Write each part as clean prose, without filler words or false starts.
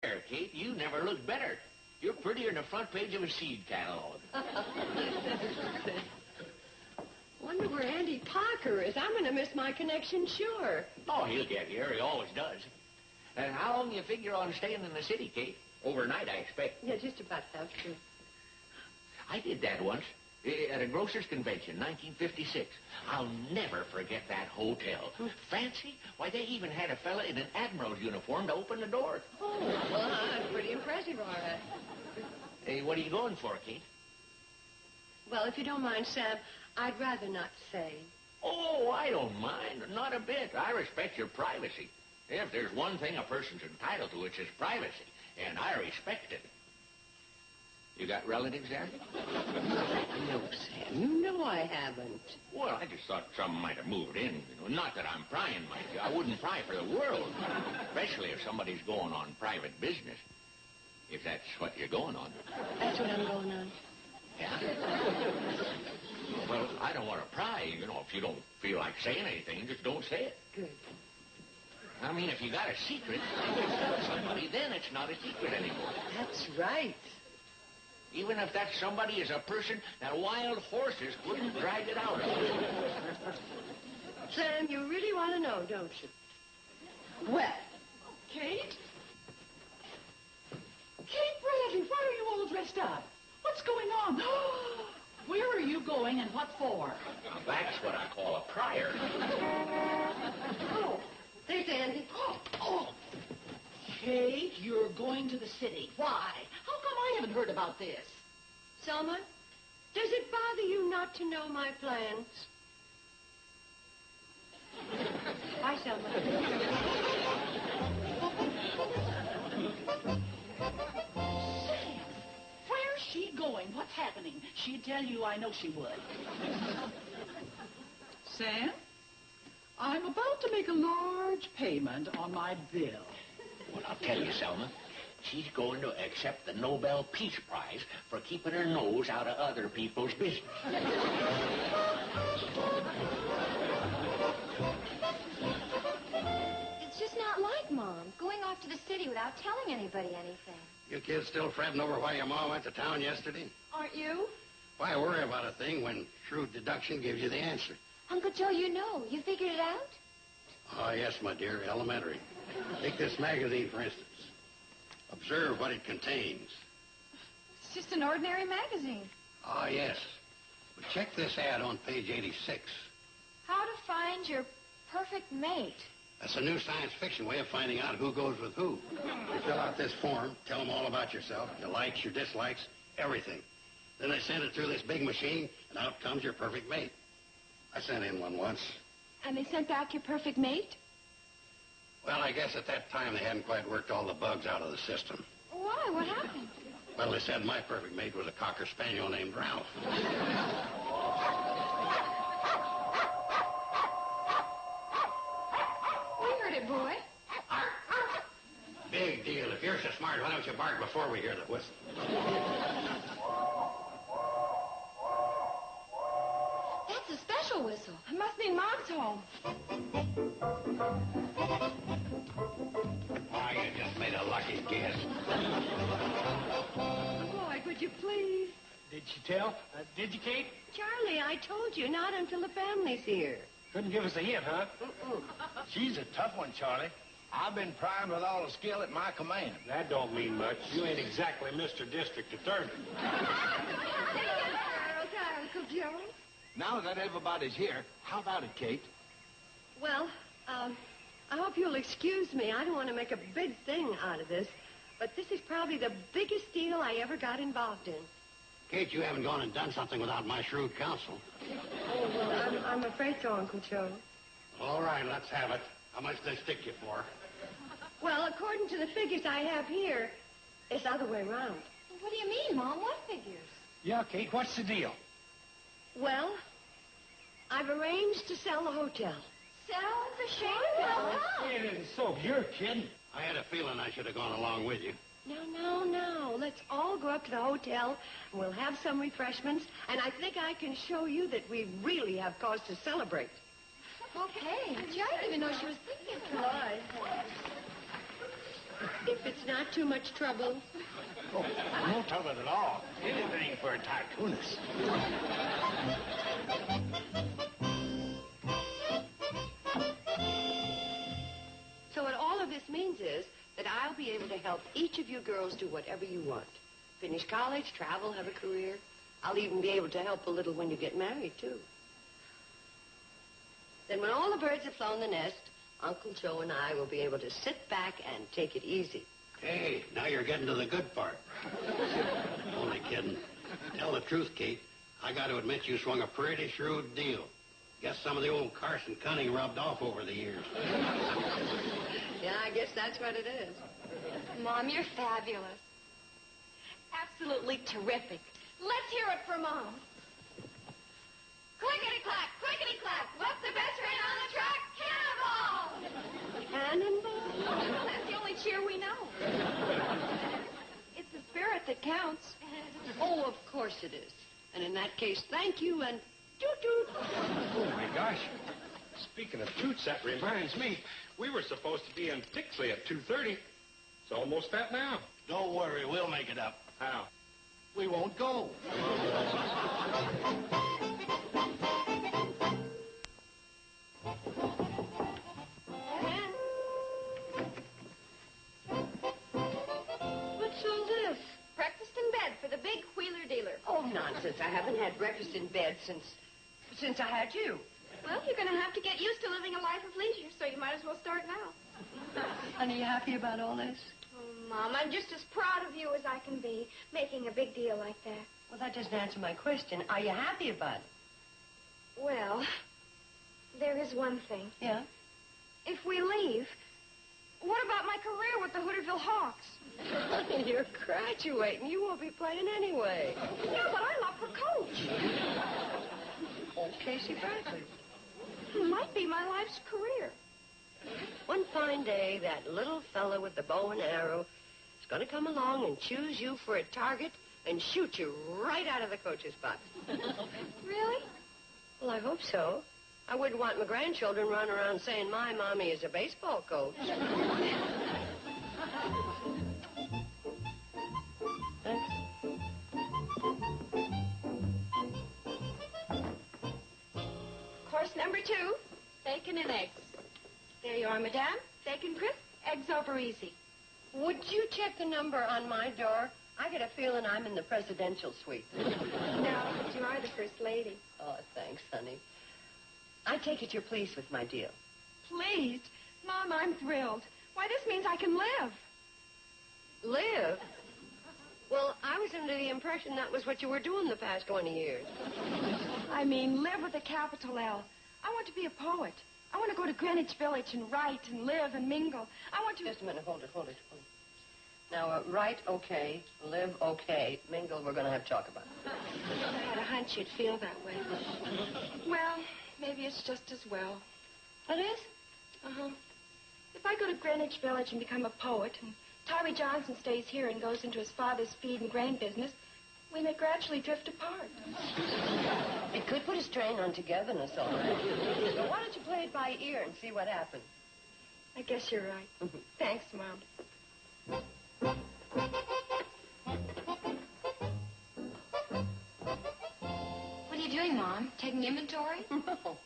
There, Kate, you never looked better. You're prettier than the front page of a seed catalog. Wonder where Andy Parker is. I'm going to miss my connection, sure. Oh, he'll get here. He always does. And how long do you figure on staying in the city, Kate? Overnight, I expect. Yeah, just about have to. I did that once at a grocer's convention, 1956. I'll never forget that hotel. Fancy? Why, they even had a fella in an admiral's uniform to open the door. Oh, well, that's pretty impressive, all right. Hey, what are you going for, Kate? Well, if you don't mind, Sam, I'd rather not say. Oh, I don't mind. Not a bit. I respect your privacy. If there's one thing a person's entitled to, it's his privacy. And I respect it. You got relatives there? No, Sam. You know I haven't. Well, I just thought some might have moved in. You know, not that I'm prying, mind you. I wouldn't pry for the world. Especially if somebody's going on private business. If that's what you're going on. That's what I'm going on. Yeah? Well, I don't want to pry. You know, if you don't feel like saying anything, just don't say it. Good. I mean, if you got a secret, and you tell somebody, then it's not a secret anymore. That's right. Even if that somebody is a person that wild horses couldn't drag it out of. Sam, you really want to know, don't you? Well, Kate? Kate Bradley, why are you all dressed up? What's going on? Where are you going and what for? Now, that's what I call a prior. oh, there's Andy. Oh, Kate, you're going to the city. Why? How come I haven't heard about this? Selma, does it bother you not to know my plans? Bye, Selma. Sam, where's she going? What's happening? She'd tell you, I know she would. Sam, I'm about to make a large payment on my bill. Well, I'll tell you, Selma. She's going to accept the Nobel Peace Prize for keeping her nose out of other people's business. It's just not like Mom, going off to the city without telling anybody anything. You kids still fretting over why your mom went to town yesterday? Aren't you? Why worry about a thing when shrewd deduction gives you the answer? Uncle Joe, you know. You figured it out? Oh, yes, my dear, elementary. Take this magazine, for instance. Observe what it contains. It's just an ordinary magazine. Ah, yes. But check this ad on page 86. How to find your perfect mate. That's a new science fiction way of finding out who goes with who. You fill out this form, tell them all about yourself, your likes, your dislikes, everything. Then they send it through this big machine, and out comes your perfect mate. I sent in one once. And they sent back your perfect mate? Well, I guess at that time they hadn't quite worked all the bugs out of the system. Why? What happened? Well, they said my perfect mate was a cocker spaniel named Ralph. We heard it, boy. Big deal. If you're so smart, why don't you bark before we hear the whistle? That's a special whistle. It must mean Mom's home. Oh, you just made a lucky guess. Boy, would you please? Did she tell? Did you, Kate? Charlie, I told you, not until the family's here. Couldn't give us a hint, huh? She's a tough one, Charlie. I've been prying with all the skill at my command. That don't mean much. You ain't exactly Mr. District Attorney. Uncle Joe. Now that everybody's here, how about it, Kate? Well, I hope you'll excuse me. I don't want to make a big thing out of this, but this is probably the biggest deal I ever got involved in. Kate, you haven't gone and done something without my shrewd counsel. Oh, well, I'm afraid so, Uncle Joe. All right, let's have it. How much do they stick you for? Well, according to the figures I have here, it's the other way around. What do you mean, Mom? What figures? Yeah, Kate, what's the deal? Well, I've arranged to sell the hotel. Sell? It's a shame. Well, It isn't so. You're kidding. I had a feeling I should have gone along with you. No. Let's all go up to the hotel, and we'll have some refreshments, and I think I can show you that we really have cause to celebrate. Okay. Gee, I didn't even know she was thinking. Why? If it's not too much trouble. Oh, no trouble at all. Anything for a cartoonist. So what all of this means is that I'll be able to help each of you girls do whatever you want. Finish college, travel, have a career. I'll even be able to help a little when you get married, too. Then when all the birds have flown the nest, Uncle Joe and I will be able to sit back and take it easy. Hey, now you're getting to the good part. Only kidding. Tell the truth, Kate. I got to admit you swung a pretty shrewd deal. Guess some of the old Carson cunning rubbed off over the years. Yeah, I guess that's what it is. Mom, you're fabulous. Absolutely terrific. Let's hear it for Mom. Clickety-clack, clickety-clack. What's the best train on the track? Cannonball. Cannonball? That's the only cheer we know. It's the spirit that counts. Oh, of course it is. And in that case, thank you and toot-toot. Oh, my gosh. Speaking of toots, that reminds me. We were supposed to be in Pixley at 2:30. It's almost that now. Don't worry, we'll make it up. How? We won't go. What's all this? Breakfast in bed for the big wheeler dealer. Oh, nonsense. I haven't had breakfast in bed since I had you. Well, you're going to have to get used to living a life of leisure, so you might as well start now. Honey, you happy about all this? Oh, Mom, I'm just as proud of you as I can be, making a big deal like that. Well, that doesn't answer my question. Are you happy about it? Well, there is one thing. Yeah? If we leave, what about my career with the Hooterville Hawks? Honey, you're graduating. You won't be playing anyway. Yeah, but I love her coach. Oh, Casey Bradley. It might be my life's career. One fine day, that little fella with the bow and arrow is going to come along and choose you for a target and shoot you right out of the coach's box. Really? Well, I hope so. I wouldn't want my grandchildren running around saying my mommy is a baseball coach. Course number 2, bacon and eggs. There you are, madame. Bacon crisp, eggs over easy. Would you check the number on my door? I get a feeling I'm in the presidential suite. No, but you are the first lady. Oh, thanks, honey. I take it you're pleased with my deal. Pleased? Mom, I'm thrilled. Why, this means I can live. Live? Well, I was under the impression that was what you were doing the past 20 years. I mean, live with a capital L. I want to be a poet. I want to go to Greenwich Village and write and live and mingle. I want to... Just a minute. Hold it. Now, write, okay. Live, okay. Mingle, we're going to have to talk about it. I had a hunch you'd feel that way. Well, maybe it's just as well. What is? Uh-huh. If I go to Greenwich Village and become a poet, and Tommy Johnson stays here and goes into his father's feed and grain business, we may gradually drift apart. It could put a strain on togetherness, all right. So why don't you play it by ear and see what happens? I guess you're right. Thanks, Mom. What are you doing, Mom? Taking inventory? No.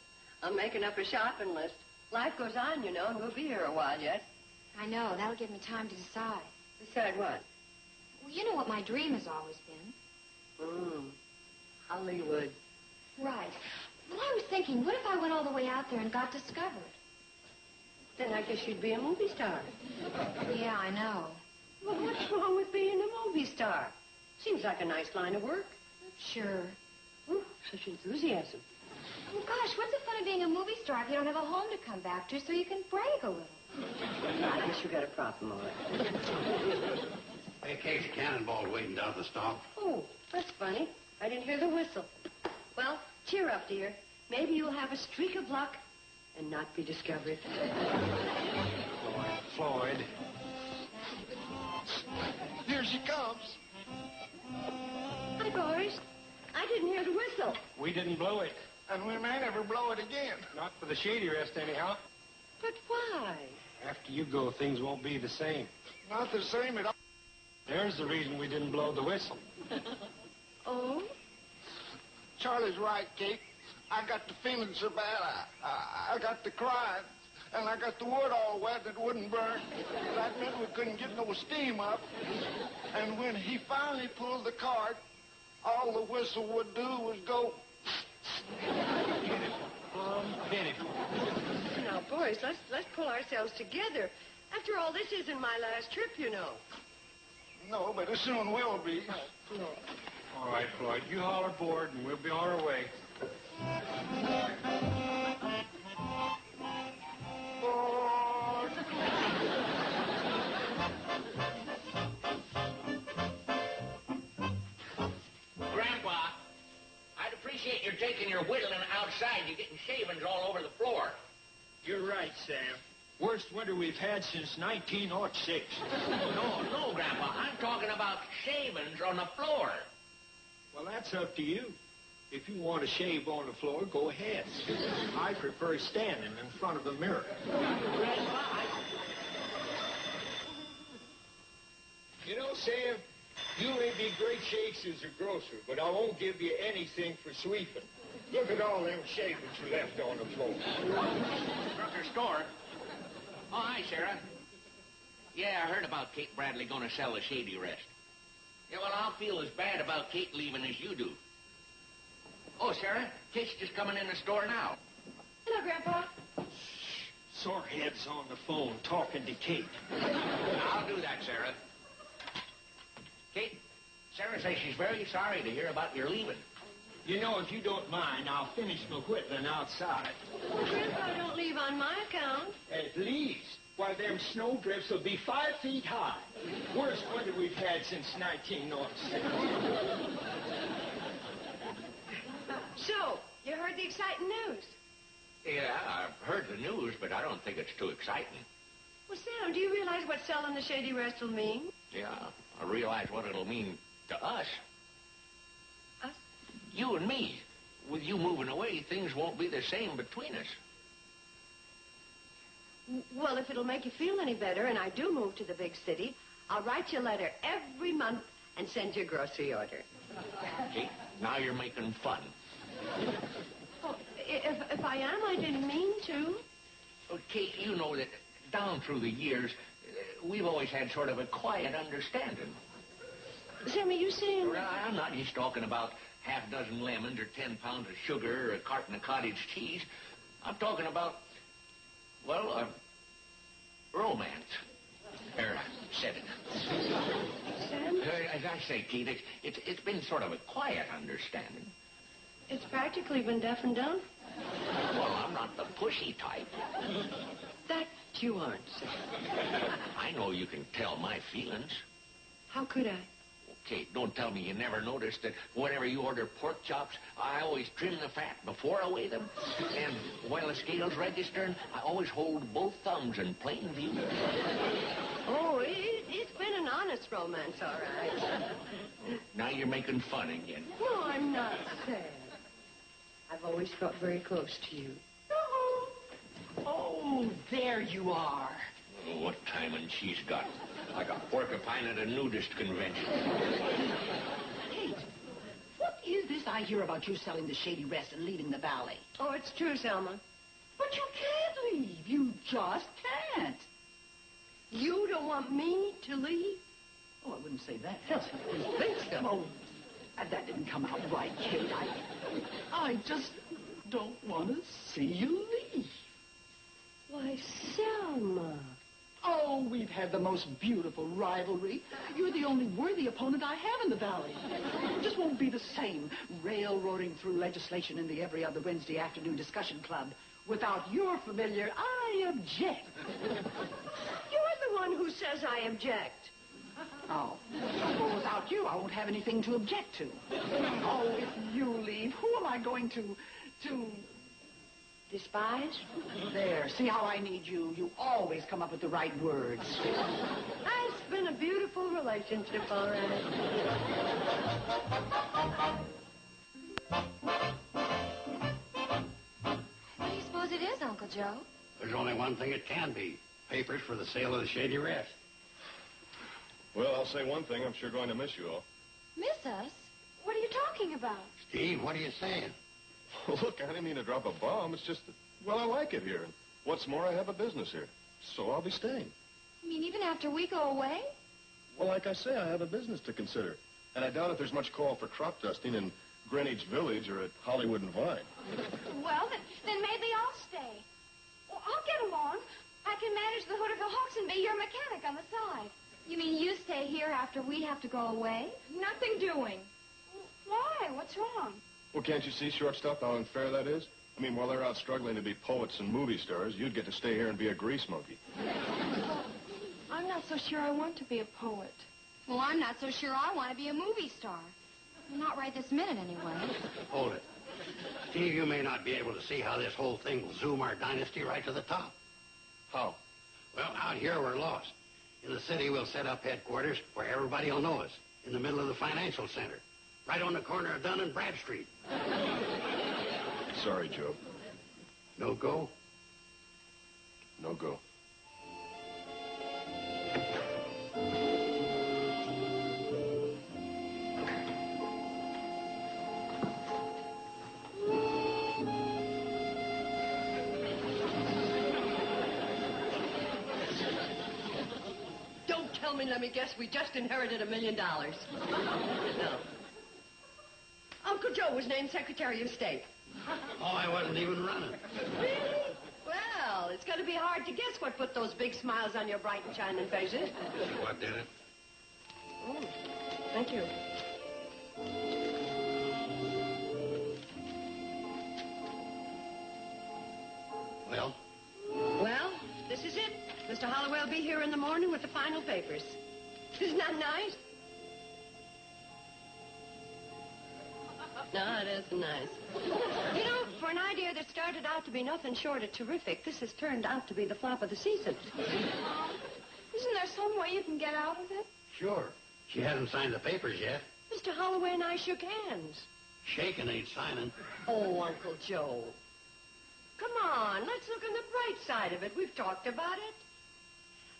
I'm making up a shopping list. Life goes on, you know, and we'll be here a while yet. I know. That'll give me time to decide. Decide what? Well, you know what my dream has always been. Hollywood. Right. Well, I was thinking, what if I went all the way out there and got discovered? Then I guess you'd be a movie star. Yeah, I know. Well, what's wrong with being a movie star? Seems like a nice line of work. Sure. Ooh, such enthusiasm. Well, gosh, what's the fun of being a movie star if you don't have a home to come back to so you can brag a little? I guess you got a problem, all right. Hey, Case, Cannonball's waiting down at the stop. Oh, that's funny. I didn't hear the whistle. Well, cheer up, dear. Maybe you'll have a streak of luck and not be discovered. Floyd. Here she comes. Hi, boys. I didn't hear the whistle. We didn't blow it. And we may never blow it again. Not for the shady rest, anyhow. But why? After you go, things won't be the same. Not the same at all. There's the reason we didn't blow the whistle. Oh? Charlie's right, Kate. I got the feeling so bad. I got the crying. And I got the wood all wet and it wouldn't burn. That meant we couldn't get no steam up. And when he finally pulled the cart, all the whistle would do was go. Pitiful. Now, boys, let's pull ourselves together. After all, this isn't my last trip, you know. No, but it soon will be. No. All right, Floyd, you holler board and we'll be on our way. Board. Grandpa, I'd appreciate your taking your whittling outside. You're getting shavings all over the floor. You're right, Sam. Worst winter we've had since 1906. No, Grandpa. I'm talking about shavings on the floor. Well, that's up to you. If you want to shave on the floor, go ahead. I prefer standing in front of the mirror. Grandpa, You know, Sam, you may be great shakes as a grocer, but I won't give you anything for sweeping. Look at all them shavings you left on the floor. Rucker's store. Oh, hi, Sarah. Yeah, I heard about Kate Bradley going to sell the Shady Rest. Yeah, well, I'll feel as bad about Kate leaving as you do. Oh, Sarah, Kate's just coming in the store now. Hello, Grandpa. Sore head's on the phone talking to Kate. I'll do that, Sarah. Kate, Sarah says she's very sorry to hear about your leaving. You know, if you don't mind, I'll finish my whittling outside. Well, Grandpa, don't leave on my account. At least. Why, them snowdrifts will be 5 feet high. Worst winter we've had since 1906. So, you heard the exciting news? Yeah, I've heard the news, but I don't think it's too exciting. Well, Sam, do you realize what selling the Shady Rest will mean? Yeah, I realize what it'll mean to us. Us? You and me. With you moving away, things won't be the same between us. Well, if it'll make you feel any better and I do move to the big city, I'll write you a letter every month and send you a grocery order. Kate, now you're making fun. Oh, if I am, I didn't mean to. Oh, Kate, you know that down through the years, we've always had sort of a quiet understanding. Sam, are you saying... Well, I'm not just talking about half a dozen lemons or 10 pounds of sugar or a carton of cottage cheese. I'm talking about, well, romance. Said it. Sam? As I say, Kate, it's been sort of a quiet understanding. It's practically been deaf and dumb. Well, I'm not the pushy type. That you aren't, Sam. I know you can tell my feelings. How could I? Kate, don't tell me you never noticed that whenever you order pork chops, I always trim the fat before I weigh them. And while the scale's registering, I always hold both thumbs in plain view. Oh, it's been an honest romance, all right. Now you're making fun again. No, I'm not, Sam. I've always felt very close to you. Oh, there you are. Oh, what timing she's got. Like a porcupine at a nudist convention. Kate, what is this I hear about you selling the Shady Rest and leaving the valley? Oh, it's true, Selma. But you can't leave. You just can't. You don't want me to leave? Oh, I wouldn't say that. You think so? Oh, that didn't come out right, Kate. I just don't want to see you leave. Why, Selma. Oh, we've had the most beautiful rivalry. You're the only worthy opponent I have in the valley. It just won't be the same, railroading through legislation in the every other Wednesday afternoon discussion club. Without your familiar, I object. You're the one who says I object. Oh, well, without you, I won't have anything to object to. Oh, if you leave, who am I going to... Despise? There, see how I need you? You always come up with the right words. It's been a beautiful relationship, all right. What do you suppose it is, Uncle Joe? There's only one thing it can be. Papers for the sale of the Shady Rest. Well, I'll say one thing. I'm sure going to miss you all. Miss us? What are you talking about? Steve, what are you saying? Look, I didn't mean to drop a bomb. It's just that, well, I like it here. And what's more, I have a business here. So I'll be staying. You mean even after we go away? Well, like I say, I have a business to consider. And I doubt if there's much call for crop dusting in Greenwich Village or at Hollywood and Vine. Well, then maybe I'll stay. Well, I'll get along. I can manage the Hooterville Hawks and be your mechanic on the side. You mean you stay here after we have to go away? Nothing doing. Why? What's wrong? Well, can't you see, shortstop, how unfair that is? I mean, while they're out struggling to be poets and movie stars, you'd get to stay here and be a grease monkey. I'm not so sure I want to be a poet. Well, I'm not so sure I want to be a movie star. Not right this minute, anyway. Hold it. Steve, you may not be able to see how this whole thing will zoom our dynasty right to the top. How? Well, out here we're lost. In the city, we'll set up headquarters where everybody will know us. In the middle of the financial center. Right on the corner of Dunn and Bradstreet. Sorry, Joe. No go? No go. Don't tell me, let me guess, we just inherited $1 million. No. Uncle Joe was named Secretary of State. Oh, I wasn't even running. Really? Well, it's going to be hard to guess what put those big smiles on your bright and shining faces. What did it? Oh, thank you. Well? Well, this is it. Mr. Holloway will be here in the morning with the final papers. Isn't that nice? No, it isn't nice. You know, for an idea that started out to be nothing short of terrific, this has turned out to be the flop of the season. Isn't there some way you can get out of it? Sure. She hasn't signed the papers yet. Mr. Holloway and I shook hands. Shaking ain't signing. Oh, Uncle Joe. Come on, let's look on the bright side of it. We've talked about it.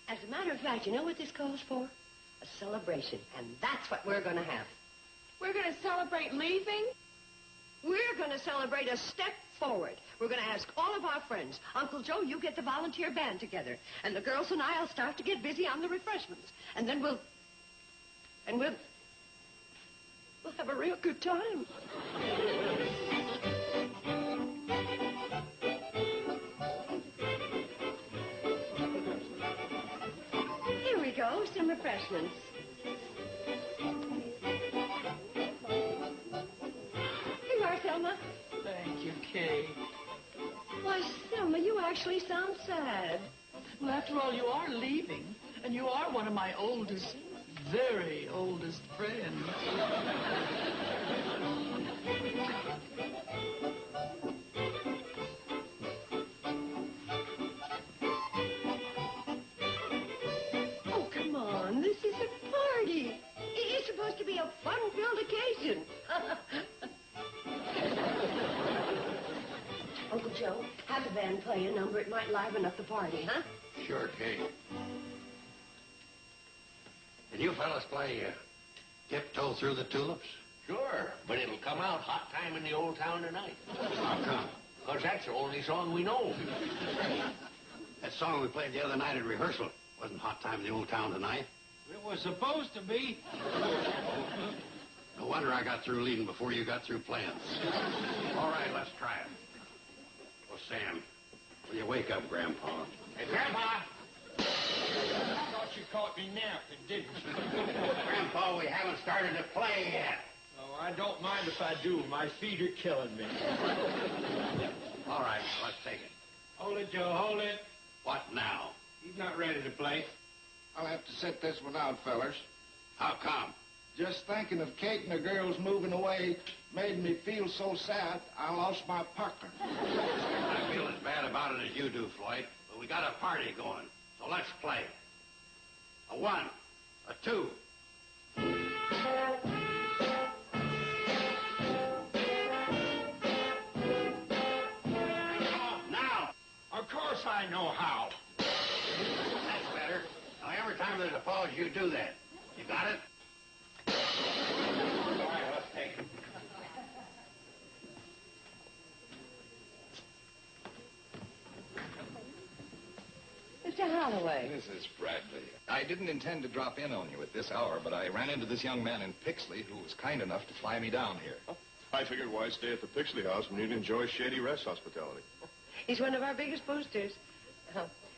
As a matter of fact, you know what this calls for? A celebration, and that's what we're going to have. We're going to celebrate leaving? We're going to celebrate a step forward. We're going to ask all of our friends. Uncle Joe, you get the volunteer band together. And the girls and I will start to get busy on the refreshments. And then we'll have a real good time. Here we go, some refreshments. Here you are, Selma. Thank you, Kay. Why, Selma, you actually sound sad. Well, after all, you are leaving, and you are one of my oldest, very oldest friends. Oh, come on. This is a party. It's supposed to be a fun-filled occasion. Uncle Joe, have the band play a number. It might liven up the party, huh? Sure, Kay. Can you fellas play Tiptoe Through the Tulips? Sure, but it'll come out hot time in the old town tonight. How come? Because that's the only song we know. That song we played the other night at rehearsal wasn't Hot Time in the Old Town Tonight. It was supposed to be. No wonder I got through leading before you got through playing. All right, let's try it. Oh, Sam, will you wake up Grandpa? Hey, Grandpa! I thought you caught me napping, didn't you? Grandpa, we haven't started to play yet. Oh, I don't mind if I do. My feet are killing me. All right, let's take it. Hold it, Joe, hold it. What now? He's not ready to play. I'll have to sit this one out, fellers. How come? Just thinking of Kate and the girls moving away made me feel so sad I lost my pucker. I feel as bad about it as you do, Floyd. But we got a party going, so let's play. A 1, a 2. Of course I know how. you do that. You got it? All right, let's take it. Mr. Holloway. Mrs. Bradley, I didn't intend to drop in on you at this hour, but I ran into this young man in Pixley who was kind enough to fly me down here. I figured why stay at the Pixley House when you'd enjoy Shady Rest hospitality. He's one of our biggest boosters.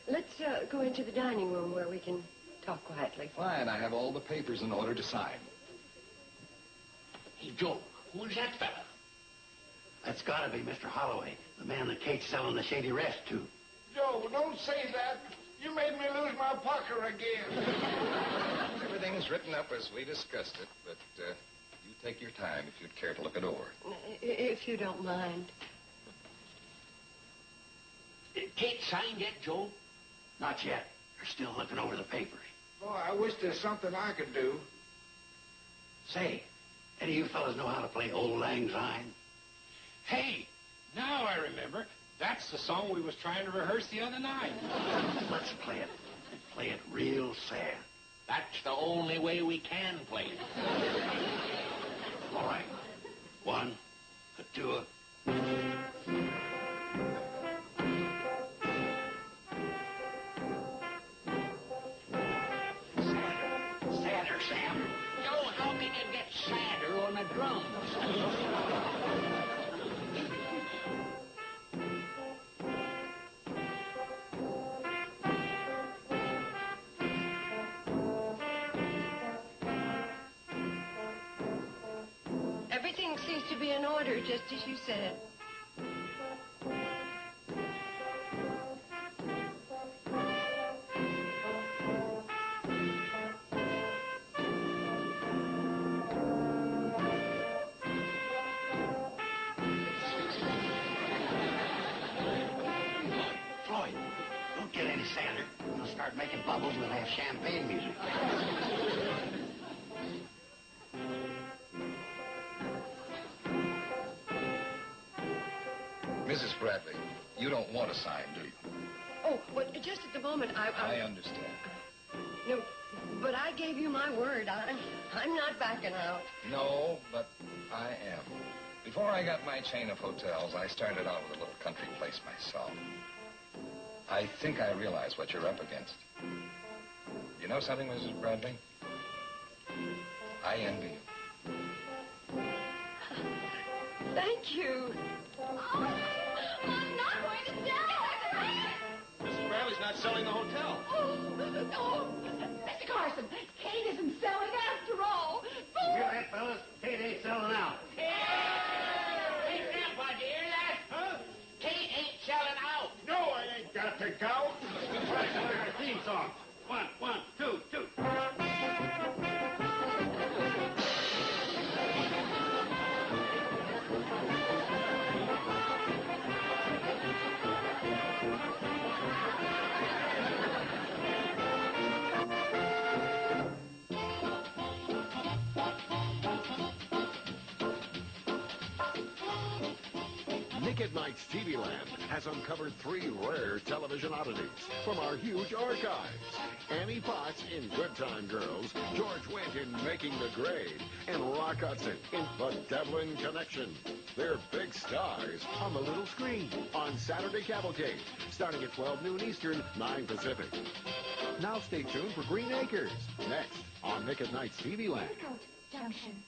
Let's go into the dining room where we can talk quietly. Fine, I have all the papers in order to sign. Hey, Joe, who's that fella? That's got to be Mr. Holloway, the man that Kate's selling the Shady Rest to. Joe, don't say that. You made me lose my pucker again. Everything's written up as we discussed it, but you take your time if you'd care to look it over. If you don't mind. Kate signed yet, Joe? Not yet. They're still looking over the papers. Boy, I wish there's something I could do. Say, any of you fellas know how to play Old Lang Syne? Hey, now I remember. That's the song we was trying to rehearse the other night. Let's play it. And play it real sad. That's the only way we can play it. All right. 1, 2. Sadder, Sam. Joe, how can you get sadder on the drums? Everything seems to be in order, just as you said. Floyd, don't get any sadder. We'll start making bubbles. We'll have champagne music. Mrs. Bradley, you don't want to sign, do you? Oh, but just at the moment, I understand. No, but I gave you my word. I'm not backing out. No, but I am. Before I got my chain of hotels, I started out with a little country place myself. I think I realize what you're up against. You know something, Mrs. Bradley? I envy you. Thank you. I'm not going to sell it. Mrs. Bradley's not selling the hotel. Oh, Mr. Carson, Kate isn't selling after all. You hear that, fellas? Kate ain't selling out. Hey, Grandpa, do you hear that? Huh? Kate ain't selling out. No, I ain't got the gout. Right, so our theme song. 1, 2, 2. Nick at Night's TV Land has uncovered 3 rare television oddities from our huge archives. Annie Potts in Good Time Girls, George Wendt in Making the Grade, and Rock Hudson in The Devlin Connection. They're big stars on the little screen on Saturday Cavalcade, starting at 12 noon Eastern, 9 Pacific. Now stay tuned for Green Acres, next on Nick at Night's TV Land. Petticoat Junction.